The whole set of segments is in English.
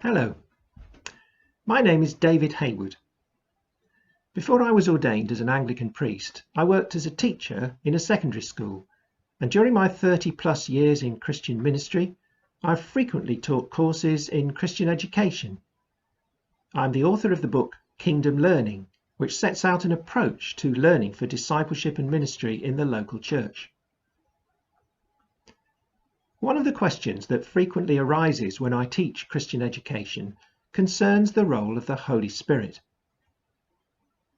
Hello, my name is David Heywood. Before I was ordained as an Anglican priest, I worked as a teacher in a secondary school, and during my 30+ years in Christian ministry, I've frequently taught courses in Christian education. I'm the author of the book Kingdom Learning, which sets out an approach to learning for discipleship and ministry in the local church. One of the questions that frequently arises when I teach Christian education concerns the role of the Holy Spirit.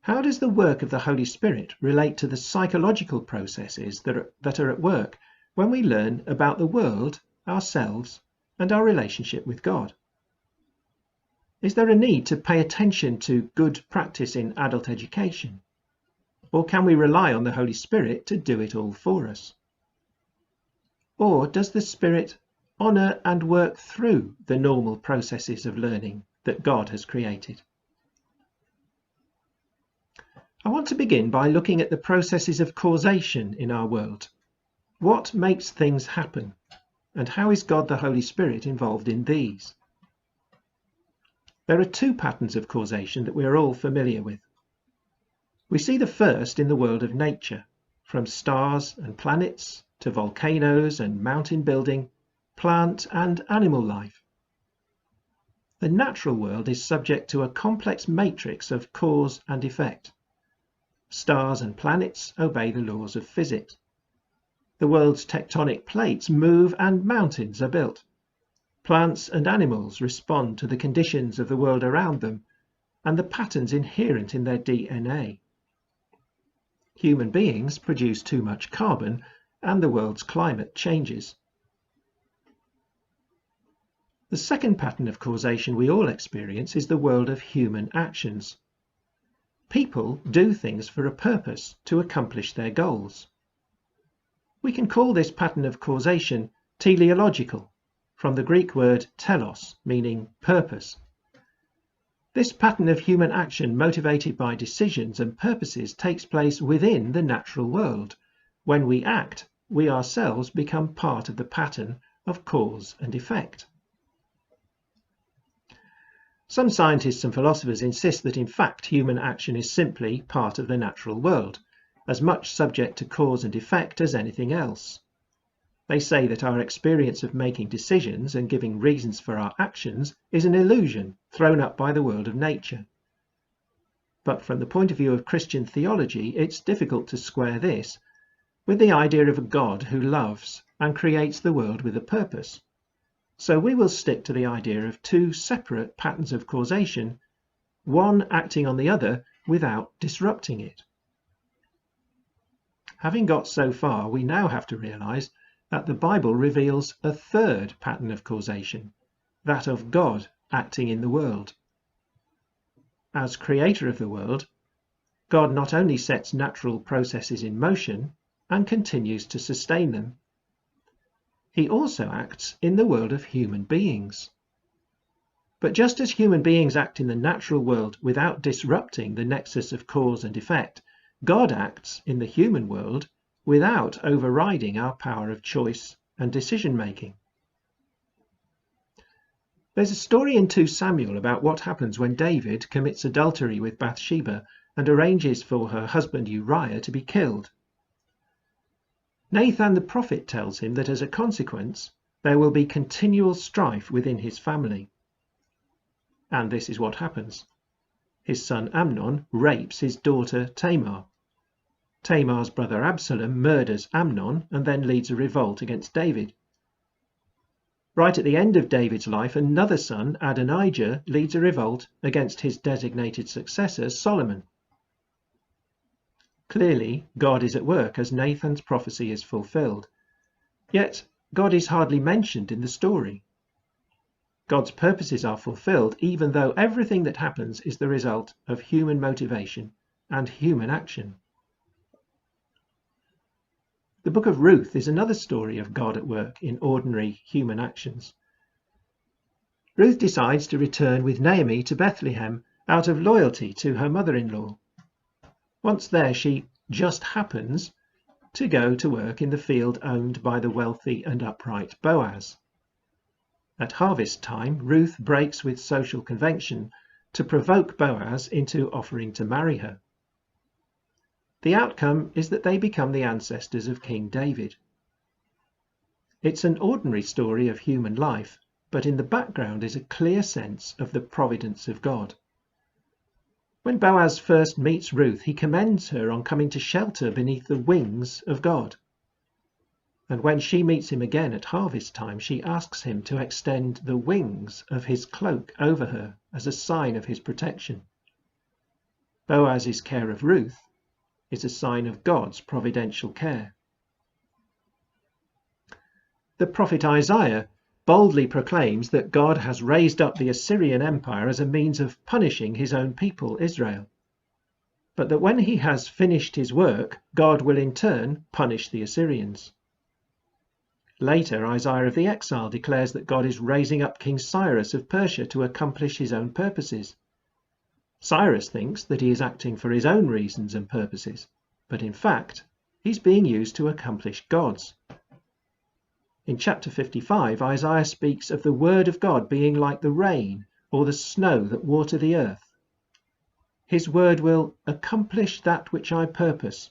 How does the work of the Holy Spirit relate to the psychological processes that are at work when we learn about the world, ourselves, and our relationship with God? Is there a need to pay attention to good practice in adult education? Or can we rely on the Holy Spirit to do it all for us? Or does the Spirit honour and work through the normal processes of learning that God has created? I want to begin by looking at the processes of causation in our world. What makes things happen? And how is God the Holy Spirit involved in these? There are two patterns of causation that we are all familiar with. We see the first in the world of nature, from stars and planets to volcanoes and mountain building, plant and animal life. The natural world is subject to a complex matrix of cause and effect. Stars and planets obey the laws of physics. The world's tectonic plates move and mountains are built. Plants and animals respond to the conditions of the world around them and the patterns inherent in their DNA. Human beings produce too much carbon and the world's climate changes. The second pattern of causation we all experience is the world of human actions. People do things for a purpose to accomplish their goals. We can call this pattern of causation teleological, from the Greek word telos, meaning purpose. This pattern of human action motivated by decisions and purposes takes place within the natural world. When we act, we ourselves become part of the pattern of cause and effect. Some scientists and philosophers insist that in fact human action is simply part of the natural world, as much subject to cause and effect as anything else. They say that our experience of making decisions and giving reasons for our actions is an illusion thrown up by the world of nature. But from the point of view of Christian theology, it's difficult to square this with the idea of a God who loves and creates the world with a purpose. So we will stick to the idea of two separate patterns of causation, one acting on the other without disrupting it. Having got so far, we now have to realize that the Bible reveals a third pattern of causation, that of God acting in the world. As creator of the world, God not only sets natural processes in motion and continues to sustain them, he also acts in the world of human beings. But just as human beings act in the natural world without disrupting the nexus of cause and effect, God acts in the human world without overriding our power of choice and decision-making. There's a story in 2 Samuel about what happens when David commits adultery with Bathsheba and arranges for her husband Uriah to be killed. Nathan the prophet tells him that as a consequence, there will be continual strife within his family. And this is what happens. His son Amnon rapes his daughter Tamar. Tamar's brother Absalom murders Amnon and then leads a revolt against David. Right at the end of David's life, another son, Adonijah, leads a revolt against his designated successor, Solomon. Clearly, God is at work as Nathan's prophecy is fulfilled. Yet, God is hardly mentioned in the story. God's purposes are fulfilled even though everything that happens is the result of human motivation and human action. The book of Ruth is another story of God at work in ordinary human actions. Ruth decides to return with Naomi to Bethlehem out of loyalty to her mother-in-law. Once there, she just happens to go to work in the field owned by the wealthy and upright Boaz. At harvest time, Ruth breaks with social convention to provoke Boaz into offering to marry her. The outcome is that they become the ancestors of King David. It's an ordinary story of human life, but in the background is a clear sense of the providence of God. When Boaz first meets Ruth, he commends her on coming to shelter beneath the wings of God. And when she meets him again at harvest time, she asks him to extend the wings of his cloak over her as a sign of his protection. Boaz's care of Ruth is a sign of God's providential care. The prophet Isaiah boldly proclaims that God has raised up the Assyrian Empire as a means of punishing his own people, Israel, but that when he has finished his work, God will in turn punish the Assyrians. Later, Isaiah of the Exile declares that God is raising up King Cyrus of Persia to accomplish his own purposes. Cyrus thinks that he is acting for his own reasons and purposes, but in fact, he's being used to accomplish God's. In chapter 55, Isaiah speaks of the word of God being like the rain or the snow that water the earth. His word will accomplish that which I purpose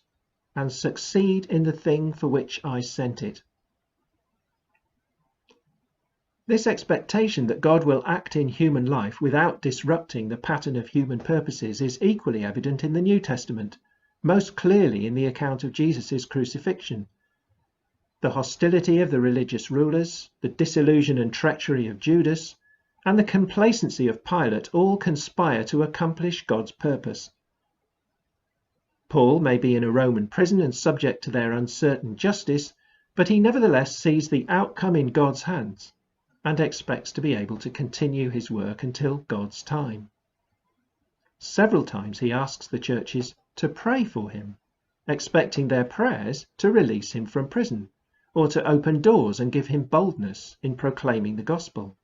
and succeed in the thing for which I sent it. This expectation that God will act in human life without disrupting the pattern of human purposes is equally evident in the New Testament, most clearly in the account of Jesus' crucifixion. The hostility of the religious rulers, the disillusion and treachery of Judas, and the complacency of Pilate all conspire to accomplish God's purpose. Paul may be in a Roman prison and subject to their uncertain justice, but he nevertheless sees the outcome in God's hands and expects to be able to continue his work until God's time. Several times he asks the churches to pray for him, expecting their prayers to release him from prison, or to open doors and give him boldness in proclaiming the gospel.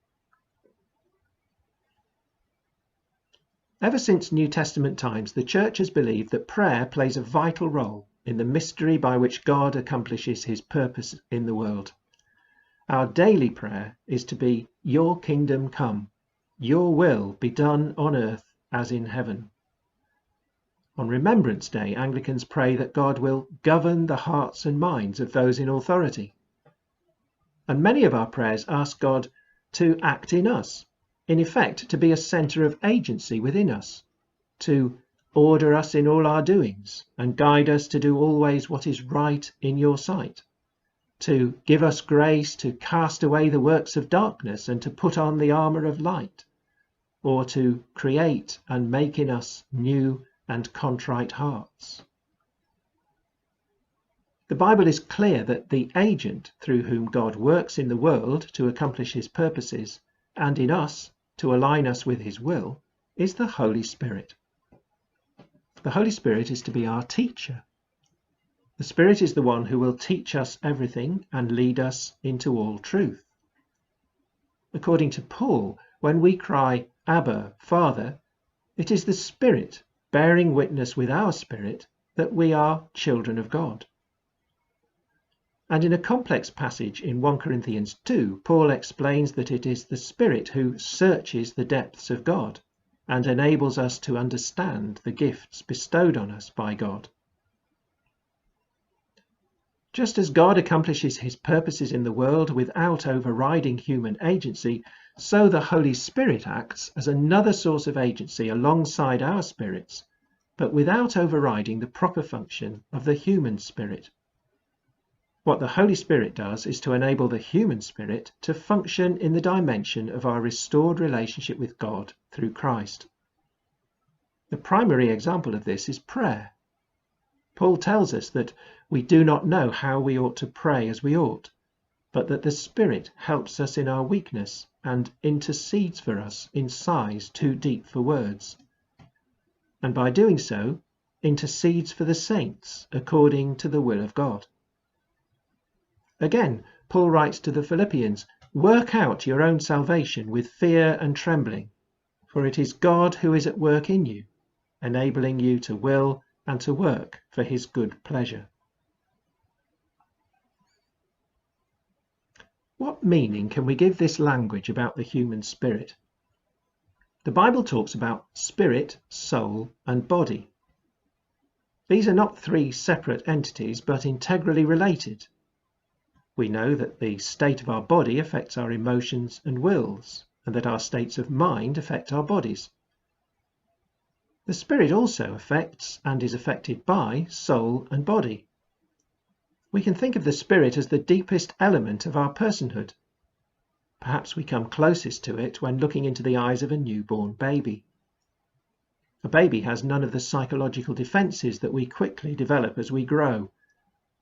Ever since New Testament times, the church has believed that prayer plays a vital role in the mystery by which God accomplishes his purpose in the world. Our daily prayer is to be, "Your kingdom come, your will be done on earth as in heaven." On Remembrance Day, Anglicans pray that God will govern the hearts and minds of those in authority. And many of our prayers ask God to act in us, in effect, to be a centre of agency within us, to order us in all our doings and guide us to do always what is right in your sight, to give us grace to cast away the works of darkness and to put on the armour of light, or to create and make in us new and contrite hearts. The Bible is clear that the agent through whom God works in the world to accomplish his purposes, and in us to align us with his will, is the Holy Spirit. The Holy Spirit is to be our teacher. The Spirit is the one who will teach us everything and lead us into all truth. According to Paul, when we cry, "Abba, Father," it is the Spirit bearing witness with our spirit that we are children of God. And in a complex passage in 1 Corinthians 2, Paul explains that it is the Spirit who searches the depths of God and enables us to understand the gifts bestowed on us by God. Just as God accomplishes his purposes in the world without overriding human agency, so the Holy Spirit acts as another source of agency alongside our spirits, but without overriding the proper function of the human spirit. What the Holy Spirit does is to enable the human spirit to function in the dimension of our restored relationship with God through Christ. The primary example of this is prayer. Paul tells us that we do not know how we ought to pray as we ought, but that the Spirit helps us in our weakness and intercedes for us in sighs too deep for words, and by doing so, intercedes for the saints according to the will of God. Again, Paul writes to the Philippians, "Work out your own salvation with fear and trembling, for it is God who is at work in you, enabling you to will and to work for his good pleasure." What meaning can we give this language about the human spirit? The Bible talks about spirit, soul, and body. These are not three separate entities, but integrally related. We know that the state of our body affects our emotions and wills, and that our states of mind affect our bodies. The spirit also affects and is affected by soul and body. We can think of the spirit as the deepest element of our personhood. Perhaps we come closest to it when looking into the eyes of a newborn baby. A baby has none of the psychological defenses that we quickly develop as we grow.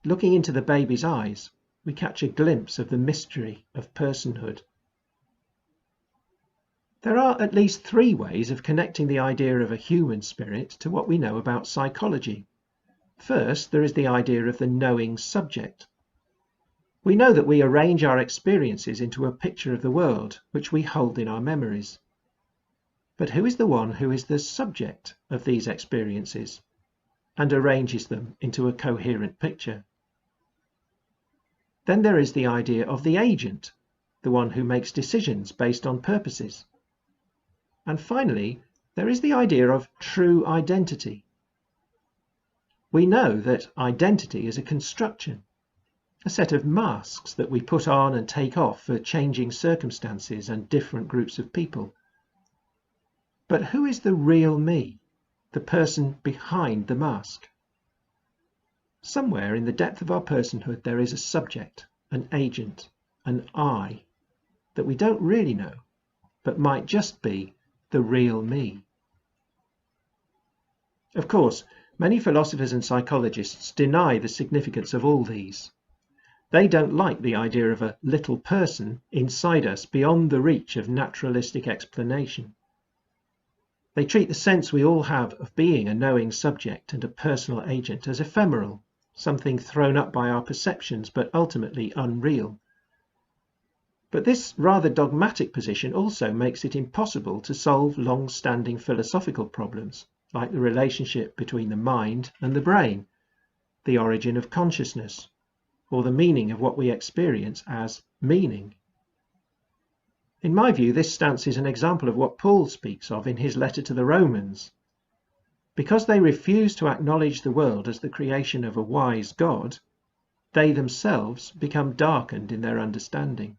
Looking into the baby's eyes, we catch a glimpse of the mystery of personhood. There are at least three ways of connecting the idea of a human spirit to what we know about psychology. First, there is the idea of the knowing subject. We know that we arrange our experiences into a picture of the world, which we hold in our memories. But who is the one who is the subject of these experiences and arranges them into a coherent picture? Then there is the idea of the agent, the one who makes decisions based on purposes. And finally, there is the idea of true identity. We know that identity is a construction, a set of masks that we put on and take off for changing circumstances and different groups of people. But who is the real me, the person behind the mask? Somewhere in the depth of our personhood there is a subject, an agent, an I, that we don't really know, but might just be the real me. Of course, many philosophers and psychologists deny the significance of all these. They don't like the idea of a little person inside us beyond the reach of naturalistic explanation. They treat the sense we all have of being a knowing subject and a personal agent as ephemeral, something thrown up by our perceptions but ultimately unreal. But this rather dogmatic position also makes it impossible to solve long-standing philosophical problems, like the relationship between the mind and the brain, the origin of consciousness, or the meaning of what we experience as meaning. In my view, this stance is an example of what Paul speaks of in his letter to the Romans. Because they refuse to acknowledge the world as the creation of a wise God, they themselves become darkened in their understanding.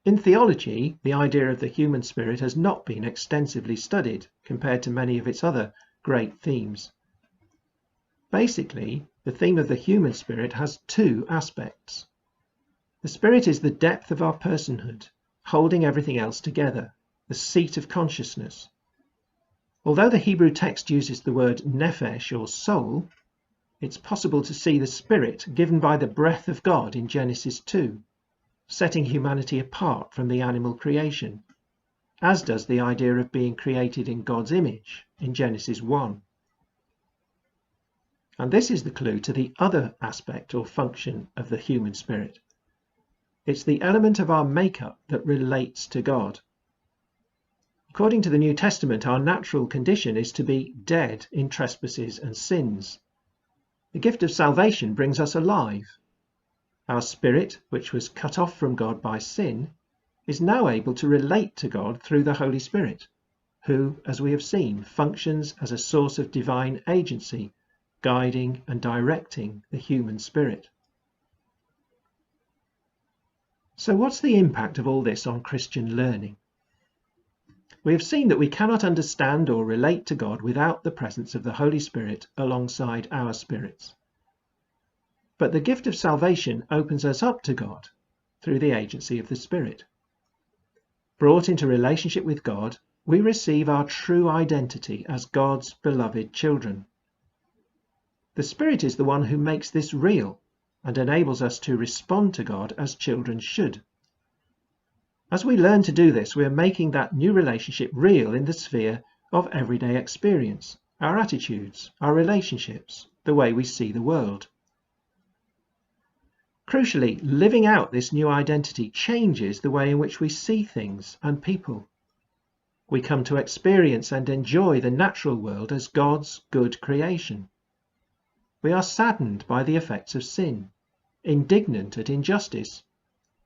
In theology, the idea of the human spirit has not been extensively studied compared to many of its other great themes. Basically, the theme of the human spirit has two aspects. The spirit is the depth of our personhood, holding everything else together, the seat of consciousness. Although the Hebrew text uses the word nephesh or soul, it's possible to see the spirit given by the breath of God in Genesis 2, setting humanity apart from the animal creation, as does the idea of being created in God's image in Genesis 1. And this is the clue to the other aspect or function of the human spirit. It's the element of our makeup that relates to God. According to the New Testament, our natural condition is to be dead in trespasses and sins. The gift of salvation brings us alive. Our spirit, which was cut off from God by sin, is now able to relate to God through the Holy Spirit, who, as we have seen, functions as a source of divine agency, guiding and directing the human spirit. So what's the impact of all this on Christian learning? We have seen that we cannot understand or relate to God without the presence of the Holy Spirit alongside our spirits. But the gift of salvation opens us up to God through the agency of the Spirit. Brought into relationship with God, we receive our true identity as God's beloved children. The Spirit is the one who makes this real and enables us to respond to God as children should. As we learn to do this, we are making that new relationship real in the sphere of everyday experience, our attitudes, our relationships, the way we see the world. Crucially, living out this new identity changes the way in which we see things and people. We come to experience and enjoy the natural world as God's good creation. We are saddened by the effects of sin, indignant at injustice,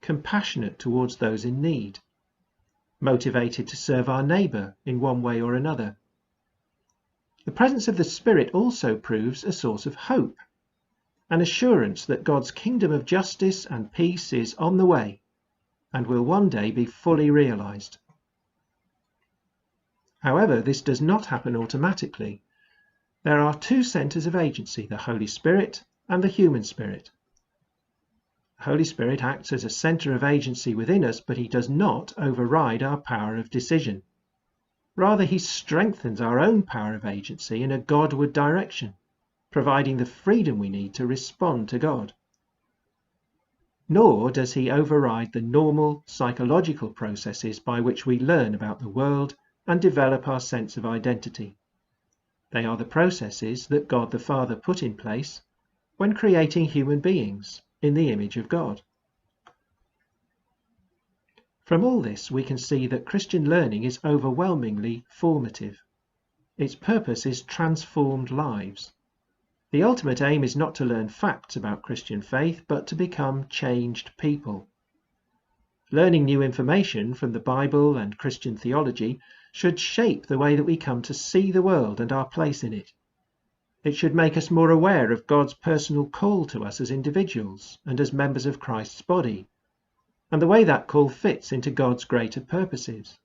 compassionate towards those in need, motivated to serve our neighbour in one way or another. The presence of the Spirit also proves a source of hope, an assurance that God's kingdom of justice and peace is on the way and will one day be fully realised. However, this does not happen automatically. There are two centres of agency, the Holy Spirit and the human spirit. The Holy Spirit acts as a centre of agency within us, but he does not override our power of decision. Rather, he strengthens our own power of agency in a Godward direction, providing the freedom we need to respond to God. Nor does he override the normal psychological processes by which we learn about the world and develop our sense of identity. They are the processes that God the Father put in place when creating human beings in the image of God. From all this, we can see that Christian learning is overwhelmingly formative. Its purpose is transformed lives. The ultimate aim is not to learn facts about Christian faith, but to become changed people. Learning new information from the Bible and Christian theology should shape the way that we come to see the world and our place in it. It should make us more aware of God's personal call to us as individuals and as members of Christ's body, and the way that call fits into God's greater purposes.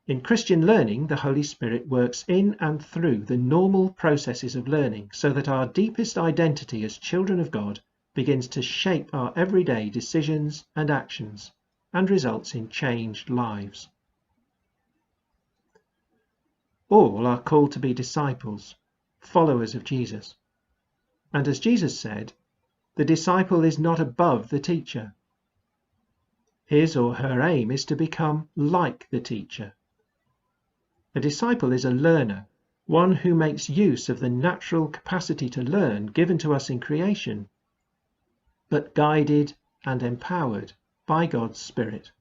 In Christian learning, the Holy Spirit works in and through the normal processes of learning so that our deepest identity as children of God begins to shape our everyday decisions and actions and results in changed lives. All are called to be disciples, followers of Jesus. And as Jesus said, the disciple is not above the teacher. His or her aim is to become like the teacher. A disciple is a learner, one who makes use of the natural capacity to learn given to us in creation, but guided and empowered by God's Spirit.